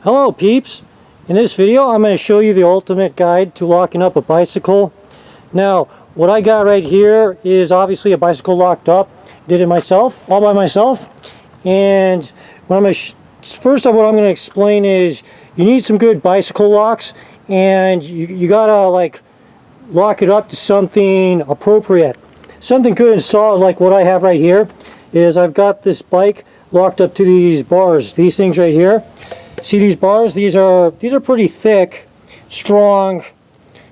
Hello peeps! In this video I'm going to show you the ultimate guide to locking up a bicycle. Now what I got right here is obviously a bicycle locked up. Did it myself, all by myself. And what I'm going to first of what I'm going to explain is you need some good bicycle locks, and you gotta like lock it up to something appropriate. Something good and solid like what I have right here is I've got this bike locked up to these bars, these things right here. See these bars? These are pretty thick, strong,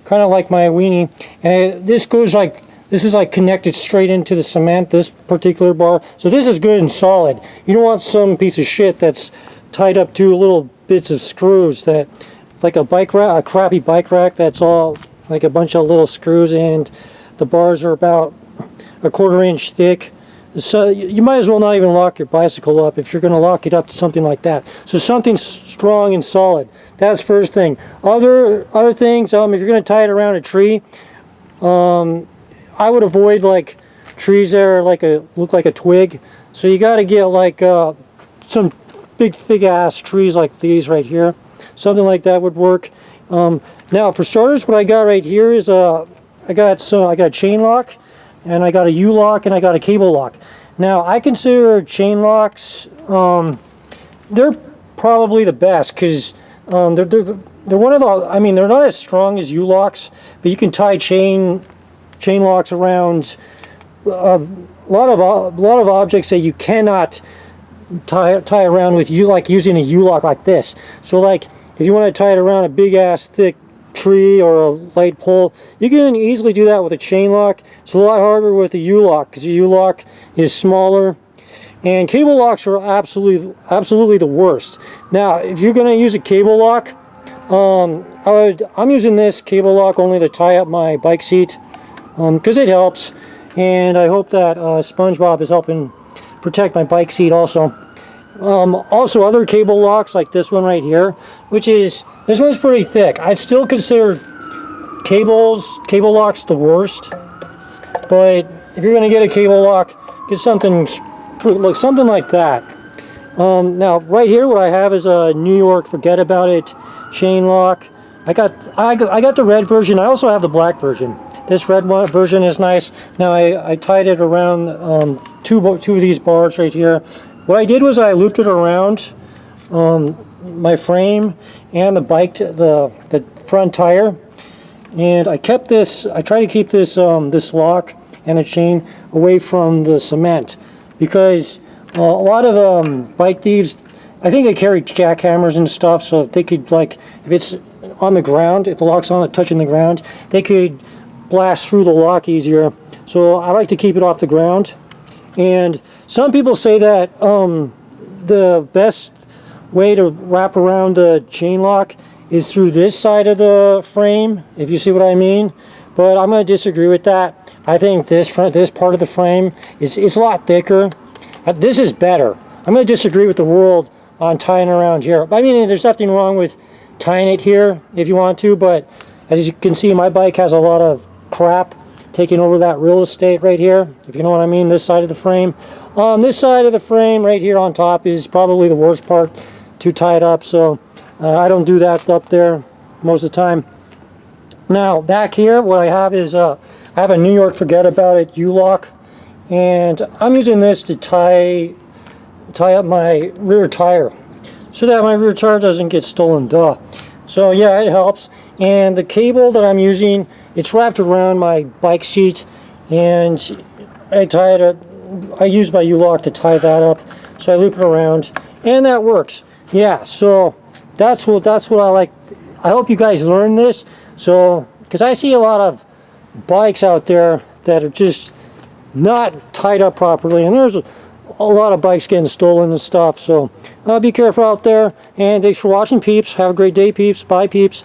kind of like my weenie. And this is like connected straight into the cement, this particular bar. So this is good and solid. You don't want some piece of shit that's tied up to little bits of screws, that like a bike rack, a crappy bike rack that's all like a bunch of little screws, and the bars are about a 1/4 inch thick. So you might as well not even lock your bicycle up if you're going to lock it up to something like that. So something strong and solid. That's first thing. Other things, if you're going to tie it around a tree, I would avoid like trees that are like look like a twig. So you got to get like some big thick ass trees like these right here. Something like that would work. Now for starters, what I got right here is I got a chain lock, and I got a U-lock, and I got a cable lock. Now I consider chain locks, they're probably the best because they're one of the, I mean, they're not as strong as U-locks, but you can tie chain locks around a lot of objects that you cannot tie around with like using a U-lock like this. So like if you want to tie it around a big ass thick tree or a light pole, you can easily do that with a chain lock. It's a lot harder with a U-lock because the U-lock is smaller, and cable locks are absolutely the worst. Now if you're going to use a cable lock, I'm using this cable lock only to tie up my bike seat because it helps, and I hope that SpongeBob is helping protect my bike seat also. Also other cable locks like this one right here, this one's pretty thick. I'd still consider cable locks the worst, but if you're going to get a cable lock, get something like that. Now right here what I have is a New York forget about it chain lock. I got the red version. I also have the black version. This red version is nice. Now I tied it around two of these bars right here. What I did was I looped it around my frame and the front tire, and I try to keep this this lock and the chain away from the cement, because a lot of bike thieves, I think they carry jackhammers and stuff, so they could, like, if it's on the ground, if the lock's touching the ground, they could blast through the lock easier. So I like to keep it off the ground. And some people say that the best way to wrap around the chain lock is through this side of the frame, if you see what I mean. But I'm going to disagree with that. I think this part of the frame is a lot thicker. This is better. I'm going to disagree with the world on tying around here. I mean, there's nothing wrong with tying it here if you want to, but as you can see, my bike has a lot of crap taking over that real estate right here, if you know what I mean, this side of the frame. This side of the frame right here on top is probably the worst part to tie it up, so I don't do that up there most of the time. Now back here what I have is I have a New York forget about it U-lock, and I'm using this to tie up my rear tire so that my rear tire doesn't get stolen. So yeah, it helps. And the cable that I'm using, it's wrapped around my bike seat, and I use my U-lock to tie that up. So I loop it around, and that works. Yeah, so that's what I like. I hope you guys learn this. So, because I see a lot of bikes out there that are just not tied up properly, and there's a lot of bikes getting stolen and stuff. So be careful out there, and thanks for watching, peeps. Have a great day, peeps. Bye, peeps.